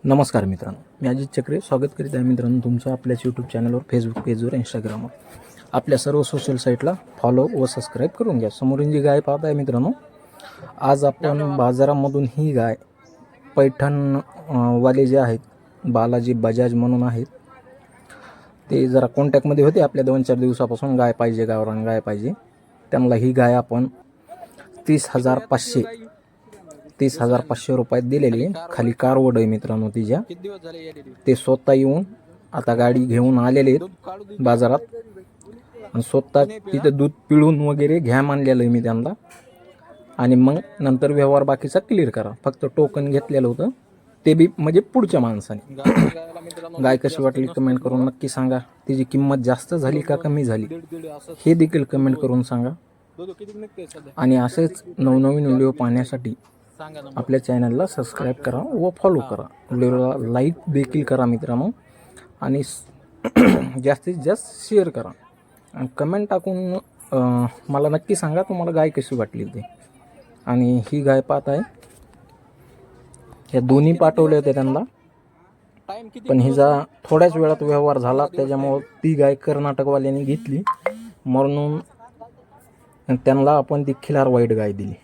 नमस्कार मित्रांनो, मी अजित चक्रे स्वागत करीत आहे मित्रांनो तुमचं आपल्याच यूट्यूब चॅनलवर, फेसबुक पेजवर, इंस्टाग्रामवर. आपल्या सर्व सोशल साईटला फॉलो व सबस्क्राईब करून घ्या. समोरून जी गाय पाहत आहे मित्रांनो, आज आपण बाजारामधून ही गाय पैठण वाले जे आहेत, बालाजी बजाज म्हणून आहेत, ते जरा कॉन्टॅक्टमध्ये होते आपल्या 2-4 दिवसापासून. गाय पाहिजे, गावरान गाय पाहिजे. त्यांना ही गाय आपण 30,500 रुपयात दिलेली. खाली कारवड आहे मित्रांनो तिच्या. ते स्वतः येऊन आता गाडी घेऊन आलेले आहेत बाजारात आणि स्वतः तिथं दूध पिळून वगैरे घ्या मानलेलं आहे मी त्यांना. आणि मग नंतर व्यवहार बाकीचा क्लिअर करा. फक्त टोकन घेतलेलं होतं ते बी म्हणजे पुढच्या माणसाने. गाय कशी वाटली कमेंट करून नक्की सांगा. तिची किंमत जास्त झाली का कमी झाली हे देखील कमेंट करून सांगा. आणि असेच नवनवीन व्हिडिओ पाहण्यासाठी आपल्या चॅनलला सबस्क्राईब करा व फॉलो करा. व्हिडिओला लाईक देखील करा मित्रांनो. आणि जास्तीत जास्त शेअर करा आणि कमेंट टाकून मला नक्की सांगा तुम्हाला गाय कशी वाटली ते. आणि ही गाय पाहत आहे, ह्या दोन्ही पाठवले होते त्यांना, पण हिचा थोड्याच वेळात व्यवहार झाला. त्याच्यामुळं ती गाय कर्नाटकवाल्याने घेतली म्हणून त्यांना आपण ती खिलार वाईट गाय दिली.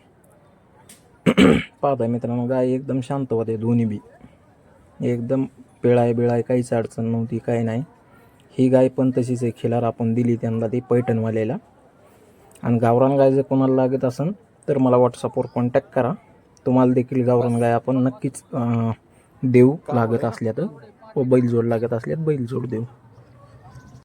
पाहता मित्रांनो, गाय एकदम शांत होते. दोन्ही बी एकदम पिळाय काहीच अडचण नव्हती, काही नाही. ही गाय पण तशीच आहे. खिलार आपण दिली त्यांना, ती पैठणवाल्याला. आणि गावरान गाय जर कोणाला लागत असेल तर मला व्हॉट्सअपवर कॉन्टॅक्ट करा. तुम्हाला देखील गावरान गाय आपण नक्कीच देऊ, लागत असल्या तर. व बैलजोड लागत असल्यात बैलजोड देऊ.